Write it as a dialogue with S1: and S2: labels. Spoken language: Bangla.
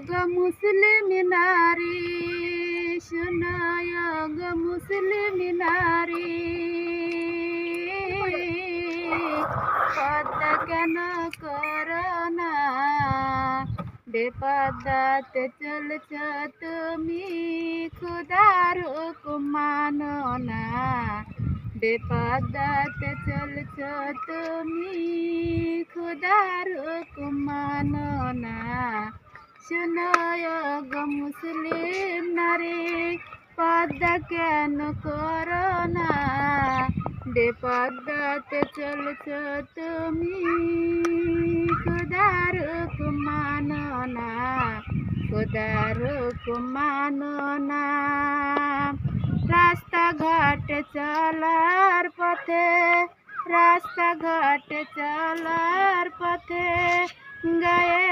S1: গো মুসলিম নারী, শোনায় গো মুসলিম নারী, পদ্মা কেন করো না বেপদ্মাতে চলছ তুমি, খুদার হুকুম মানো না বেপদ্মাতে চলছ তুমি, খুদার হুকুম মানো না। শোনায় গো মুসলিম নারী, পদ্মা কেন করো না বেপদ্মাতে চলছ তুমি, খুদার হুকুম মানো না, খুদার হুকুম মানো না। রাস্তাঘাট চলার পথে, রাস্তাঘাট চলার পথে গায়ে